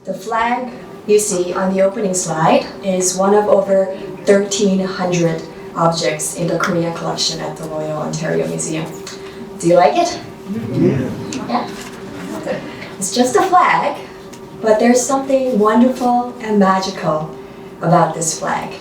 The flag you see on the opening slide is one of over 1,300 objects in the Korean collection at the Royal Ontario Museum. Do you like it? Yeah. It's just a flag, but there's something wonderful and magical about this flag.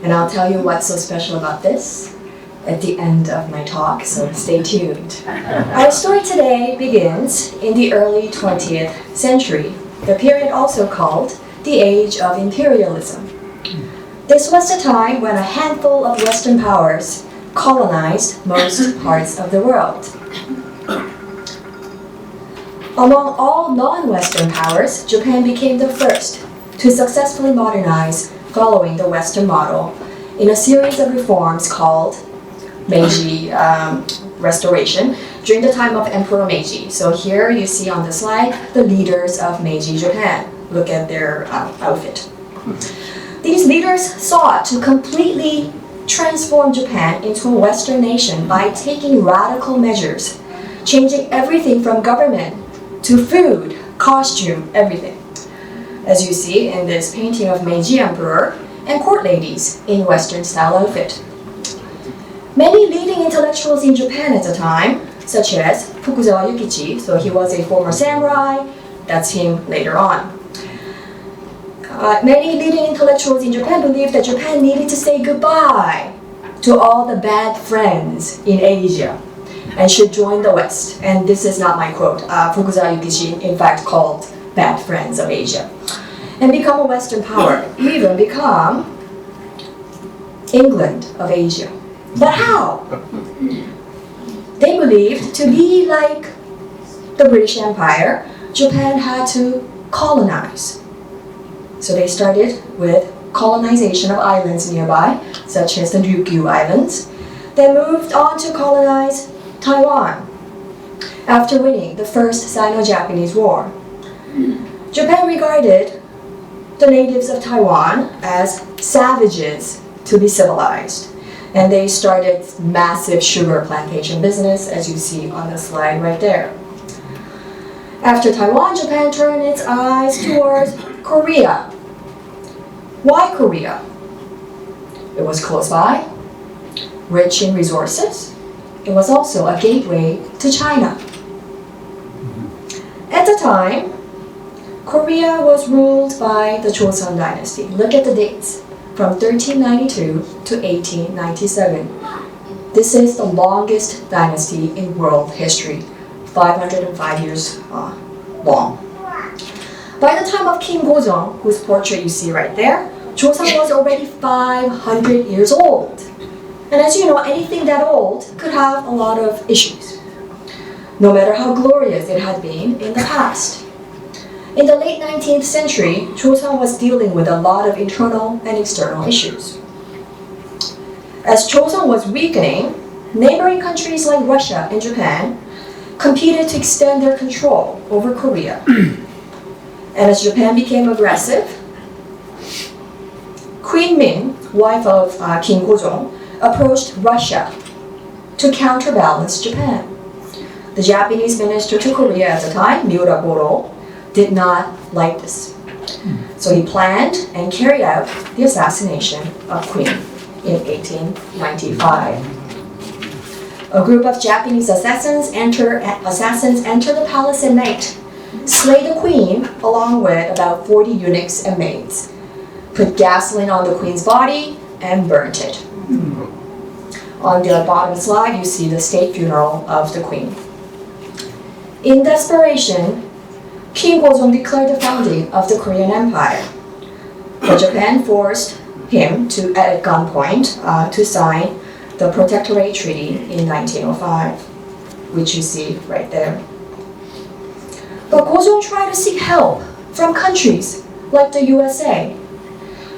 And I'll tell you what's so special about this at the end of my talk, so stay tuned. Our story today begins in the early 20th century, the period also called the Age of Imperialism. This was the time when a handful of Western powers colonized most parts of the world. Among all non-Western powers, Japan became the first to successfully modernize following the Western model in a series of reforms called Meiji Restoration during the time of Emperor Meiji. So here you see on the slide the leaders of Meiji Japan. Look at their outfit. These leaders sought to completely transform Japan into a Western nation by taking radical measures, changing everything from government to food, costume, everything. As you see in this painting of Meiji Emperor and court ladies in Western style outfit. Many leading intellectuals in Japan at the time, such as Fukuzawa Yukichi, so he was a former samurai, that's him later on. Many leading intellectuals in Japan believed that Japan needed to say goodbye to all the bad friends in Asia and should join the West. And this is not my quote. Fukuzawa Yukichi, in fact, called bad friends of Asia. And become a Western power, even become England of Asia. But how? They believed to be like the British Empire, Japan had to colonize. So they started with colonization of islands nearby, such as the Ryukyu Islands. They moved on to colonize Taiwan after winning the First Sino-Japanese War. Japan regarded the natives of Taiwan as savages to be civilized. And they started massive sugar plantation business, as you see on the slide right there. After Taiwan, Japan turned its eyes towards Korea. Why Korea? It was close by, rich in resources. It was also a gateway to China. At the time, Korea was ruled by the Chosun Dynasty. Look at the dates. From 1392 to 1897. This is the longest dynasty in world history, 505 years long. By the time of King Gojong, whose portrait you see right there, Joseon was already 500 years old. And as you know, anything that old could have a lot of issues, no matter how glorious it had been in the past. In the late 19th century, Joseon was dealing with a lot of internal and external issues. As Joseon was weakening, neighboring countries like Russia and Japan competed to extend their control over Korea. And as Japan became aggressive, Queen Min, wife of King Gojong, approached Russia to counterbalance Japan. The Japanese minister to Korea at the time, Miura Goro, did not like this. So he planned and carried out the assassination of Queen in 1895. A group of Japanese assassins enter the palace at night, slay the queen along with about 40 eunuchs and maids, put gasoline on the queen's body, and burnt it. On the bottom slide, you see the state funeral of the queen. In desperation, King Gojong declared the founding of the Korean Empire. But Japan forced him to, at gunpoint, to sign the Protectorate Treaty in 1905, which you see right there. But Gojong tried to seek help from countries like the USA.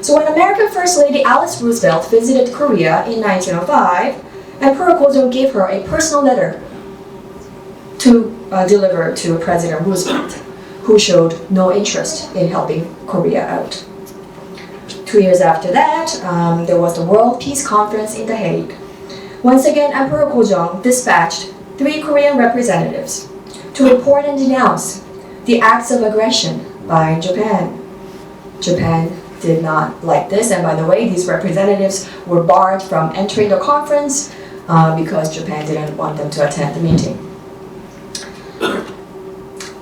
So when American First Lady Alice Roosevelt visited Korea in 1905, Emperor Gojong gave her a personal letter to deliver to President Roosevelt, who showed no interest in helping Korea out. 2 years after that, there was the World Peace Conference in The Hague. Once again, Emperor Gojong dispatched 3 Korean representatives to report and denounce the acts of aggression by Japan. Japan did not like this, and by the way, these representatives were barred from entering the conference because Japan didn't want them to attend the meeting.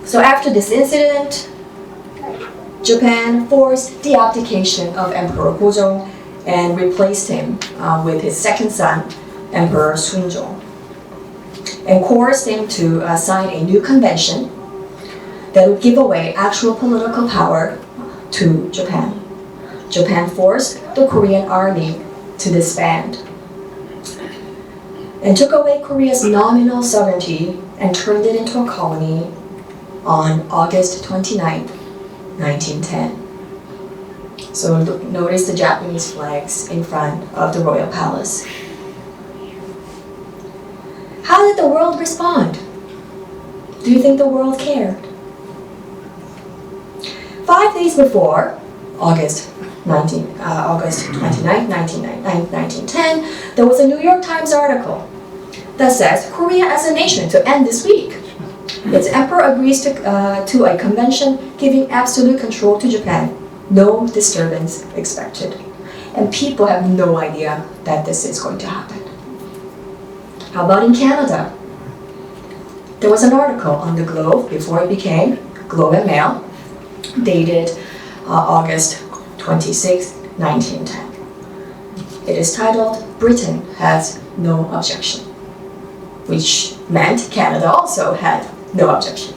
So after this incident, Japan forced the abdication of Emperor Gojong and replaced him with his second son, Emperor Sunjong, and coerced him to sign a new convention that would give away actual political power to Japan. Japan forced the Korean army to disband and took away Korea's nominal sovereignty and turned it into a colony on August 29, 1910. So notice the Japanese flags in front of the royal palace. How did the world respond? Do you think the world cared? 5 days before, August 29, 1910, there was a New York Times article that says, Korea as a nation to end this week. Its emperor agrees to a convention giving absolute control to Japan. No disturbance expected. And people have no idea that this is going to happen. How about in Canada? There was an article on the Globe before it became Globe and Mail, dated August 26, 1910. It is titled, Britain has no objection, which meant Canada also had no objection.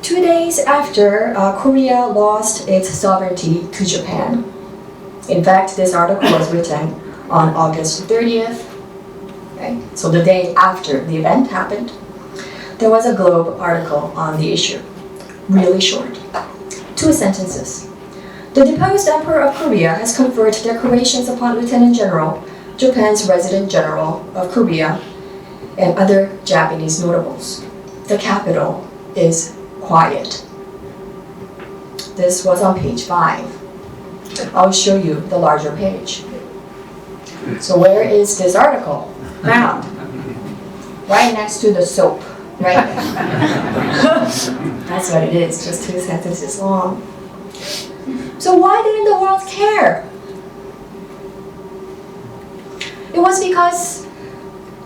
2 days after Korea lost its sovereignty to Japan. In fact, this article was written on August 30th, okay? So the day after the event happened. There was a Globe article on the issue, really short, 2 sentences. The deposed Emperor of Korea has conferred decorations upon Lieutenant General, Japan's Resident General of Korea, and other Japanese notables. The capital is quiet. This was on page 5. I'll show you the larger page. So where is this article? Found. Right next to the soap. Right there. That's what it is, just 2 sentences long. So why didn't the world care? It was because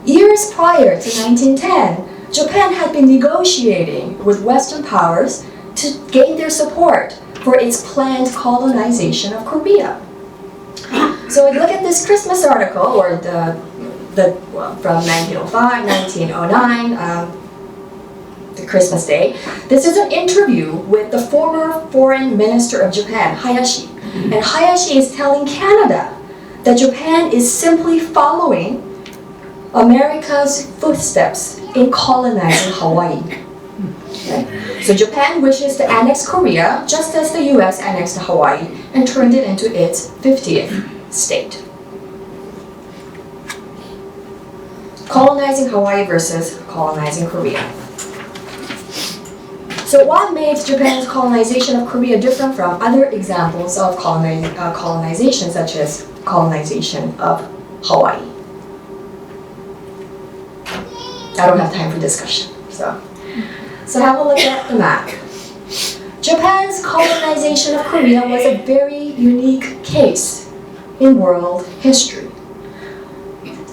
years prior to 1910, Japan had been negotiating with Western powers to gain their support for its planned colonization of Korea. So look at this Christmas article, or from 1905, 1909, the Christmas Day. This is an interview with the former Foreign Minister of Japan, Hayashi. And Hayashi is telling Canada that Japan is simply following America's footsteps in colonizing Hawaii. Okay? So Japan wishes to annex Korea just as the US annexed Hawaii and turned it into its 50th state. Colonizing Hawaii versus colonizing Korea. So what made Japan's colonization of Korea different from other examples of colonization, such as colonization of Hawaii? I don't have time for discussion. So have a look at the map. Japan's colonization of Korea was a very unique case in world history.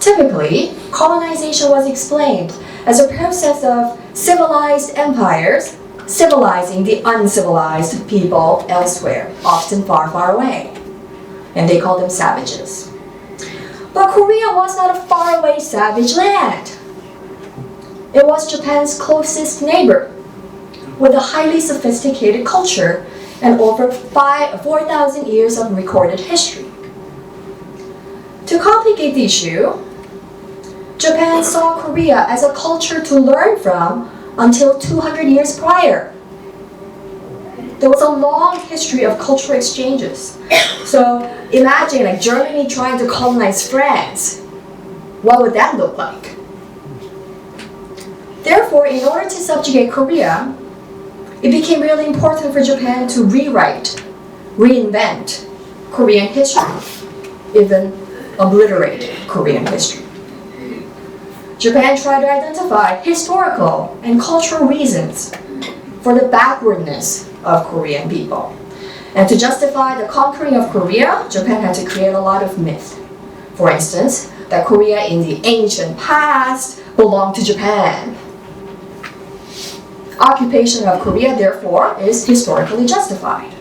Typically, colonization was explained as a process of civilized empires civilizing the uncivilized people elsewhere, often far, far away. And they called them savages. But Korea was not a faraway savage land. It was Japan's closest neighbor, with a highly sophisticated culture and over 4,000 years of recorded history. To complicate the issue, Japan saw Korea as a culture to learn from until 200 years prior. There was a long history of cultural exchanges. So imagine like Germany trying to colonize France. What would that look like? Therefore, in order to subjugate Korea, it became really important for Japan to reinvent Korean history, even obliterate Korean history. Japan tried to identify historical and cultural reasons for the backwardness of Korean people. And to justify the conquering of Korea, Japan had to create a lot of myth. For instance, that Korea in the ancient past belonged to Japan. Occupation of Korea, therefore, is historically justified.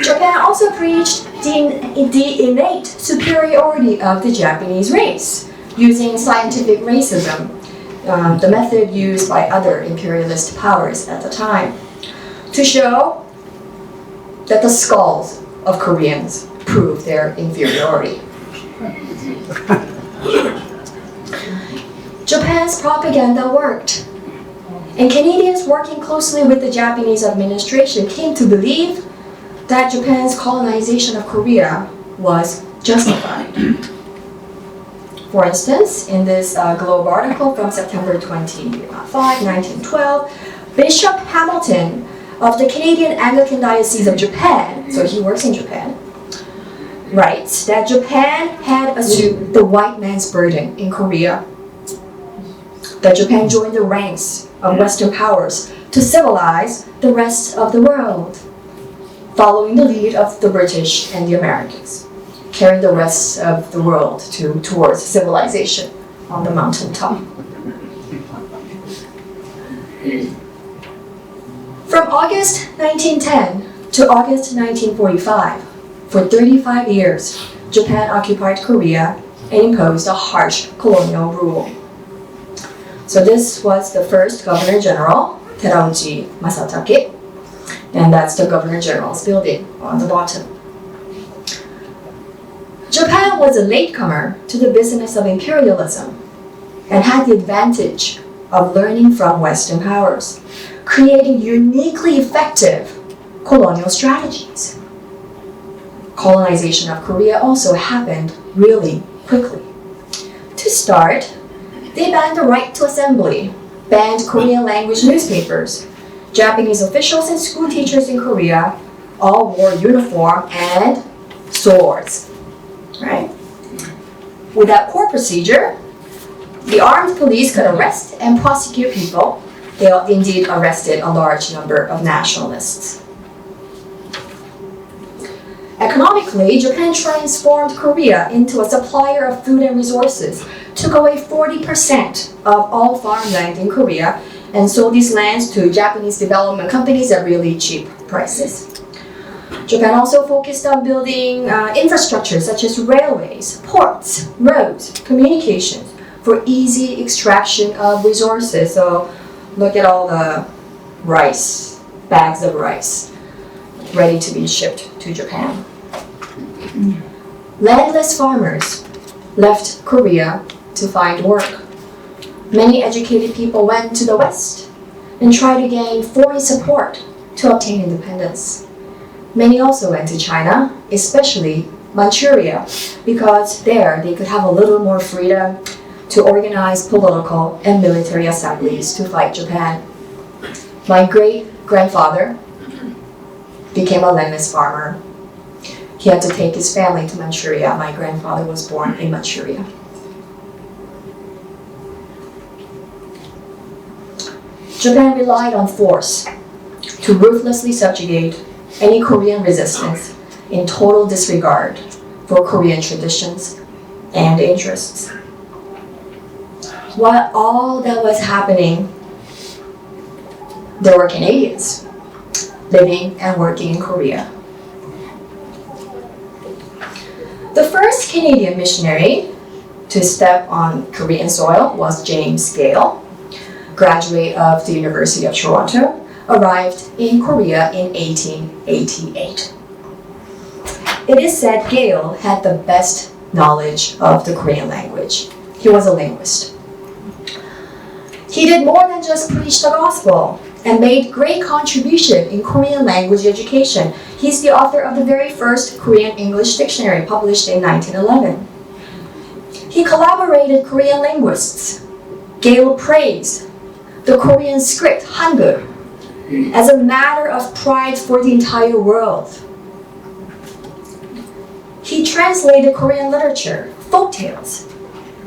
Japan also preached the innate superiority of the Japanese race, using scientific racism, the method used by other imperialist powers at the time, to show that the skulls of Koreans prove their inferiority. Japan's propaganda worked, and Canadians working closely with the Japanese administration came to believe that Japan's colonization of Korea was justified. For instance, in this Globe article from September 25, 1912, Bishop Hamilton of the Canadian Anglican Diocese of Japan, so he works in Japan, writes that Japan had assumed the white man's burden in Korea, that Japan joined the ranks of Western powers to civilize the rest of the world, following the lead of the British and the Americans, carrying the rest of the world towards civilization on the mountaintop. From August 1910 to August 1945, for 35 years, Japan occupied Korea and imposed a harsh colonial rule. So this was the first Governor General, Terauchi Masatake, and that's the Governor General's building on the bottom. Japan was a latecomer to the business of imperialism and had the advantage of learning from Western powers, creating uniquely effective colonial strategies. Colonization of Korea also happened really quickly. To start, they banned the right to assembly, banned Korean language newspapers. Japanese officials and school teachers in Korea all wore uniform and swords, right? With that court procedure, the armed police could arrest and prosecute people. They indeed arrested a large number of nationalists. Economically, Japan transformed Korea into a supplier of food and resources, took away 40% of all farmland in Korea, and sold these lands to Japanese development companies at really cheap prices. Japan also focused on building infrastructure such as railways, ports, roads, communications for easy extraction of resources. So look at all the rice, bags of rice, ready to be shipped to Japan. Landless farmers left Korea to find work. Many educated people went to the West and tried to gain foreign support to obtain independence. Many also went to China, especially Manchuria, because there they could have a little more freedom to organize political and military assemblies to fight Japan. My great-grandfather became a landless farmer. He had to take his family to Manchuria. My grandfather was born in Manchuria. Japan relied on force to ruthlessly subjugate any Korean resistance in total disregard for Korean traditions and interests. While all that was happening, there were Canadians living and working in Korea. The first Canadian missionary to step on Korean soil was James Gayle, graduate of the University of Toronto, arrived in Korea in 1888. It is said Gayle had the best knowledge of the Korean language. He was a linguist. He did more than just preach the gospel and made great contribution in Korean language education. He's the author of the very first Korean English dictionary published in 1911. He collaborated Korean linguists. Gayle praised the Korean script, Hangul, as a matter of pride for the entire world. He translated Korean literature, folk tales,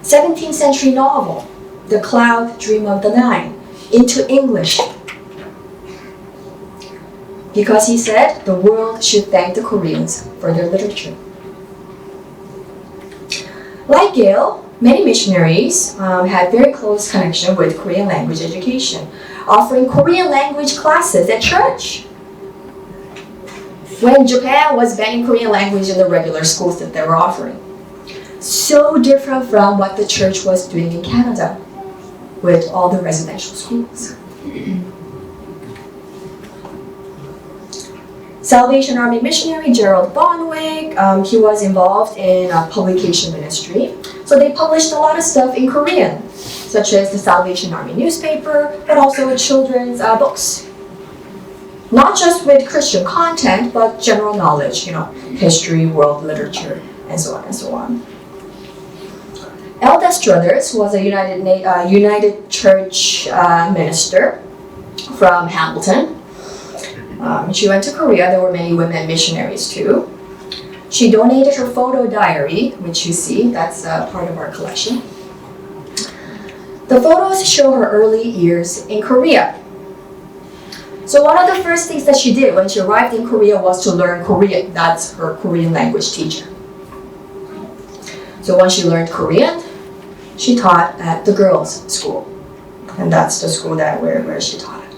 17th century novel, The Cloud Dream of the Nine, into English. Because he said the world should thank the Koreans for their literature. Like Gayle, many missionaries had very close connection with Korean language education, offering Korean language classes at church. When Japan was banning Korean language in the regular schools that they were offering. So different from what the church was doing in Canada with all the residential schools. Salvation Army missionary Gerald Bonwick, he was involved in publication ministry. So they published a lot of stuff in Korean, such as the Salvation Army newspaper, but also with children's books. Not just with Christian content, but general knowledge, history, world literature, and so on and so on. Elda Struthers was a United Church minister from Hamilton. She went to Korea. There were many women missionaries too. She donated her photo diary, which you see, that's part of our collection. The photos show her early years in Korea. So one of the first things that she did when she arrived in Korea was to learn Korean. That's her Korean language teacher. So once she learned Korean, she taught at the girls' school. And that's the school where she taught it.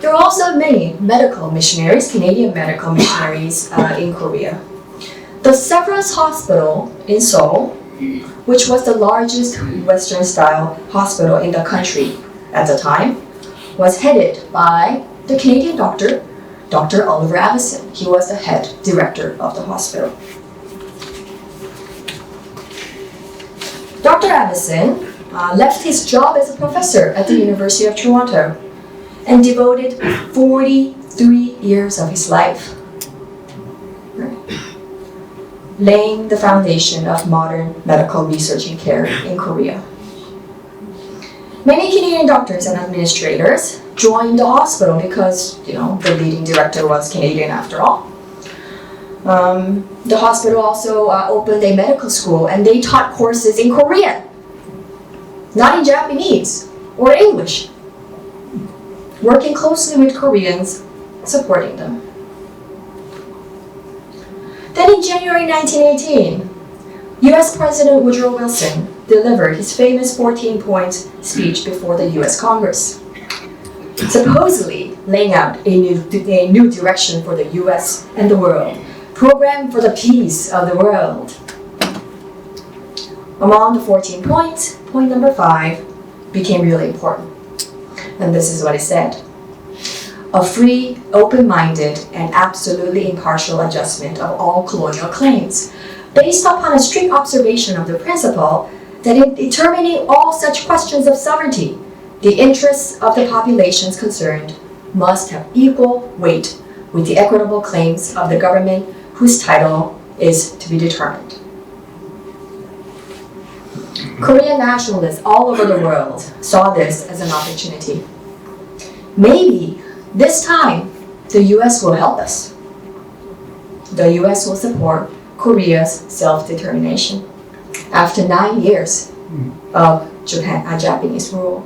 There are also many medical missionaries, Canadian medical missionaries in Korea. The Severance Hospital in Seoul, which was the largest Western-style hospital in the country at the time, was headed by the Canadian doctor, Dr. Oliver Avison. He was the head director of the hospital. Dr. Avison left his job as a professor at the University of Toronto and devoted 43 years of his life laying the foundation of modern medical research and care in Korea. Many Canadian doctors and administrators joined the hospital because, the leading director was Canadian after all. The hospital also opened a medical school and they taught courses in Korean, not in Japanese or English, working closely with Koreans, supporting them. Then in January 1918, US President Woodrow Wilson delivered his famous 14-point speech before the US Congress, supposedly laying out a new direction for the US and the world, program for the peace of the world. Among the 14 points, point number 5 became really important. And this is what it said. A free, open-minded, and absolutely impartial adjustment of all colonial claims, based upon a strict observation of the principle that in determining all such questions of sovereignty, the interests of the populations concerned must have equal weight with the equitable claims of the government whose title is to be determined. Korean nationalists all over the world saw this as an opportunity. Maybe this time the US will help us. The US will support Korea's self-determination after 9 years of Japanese rule.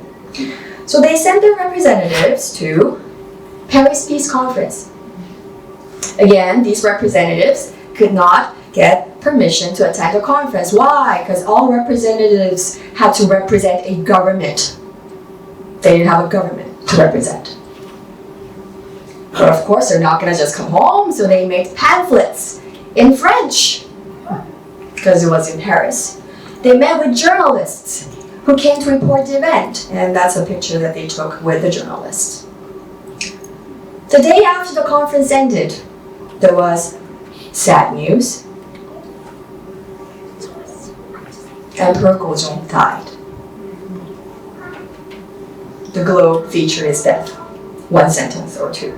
So they sent their representatives to Paris Peace Conference. Again, these representatives could not get permission to attend the conference. Why? Because all representatives had to represent a government. They didn't have a government to represent. But of course, they're not going to just come home, so they made pamphlets in French, because it was in Paris. They met with journalists who came to report the event, and that's a picture that they took with the journalists. The day after the conference ended, there was sad news. Emperor Gojong died. The globe featured his death. One sentence or two.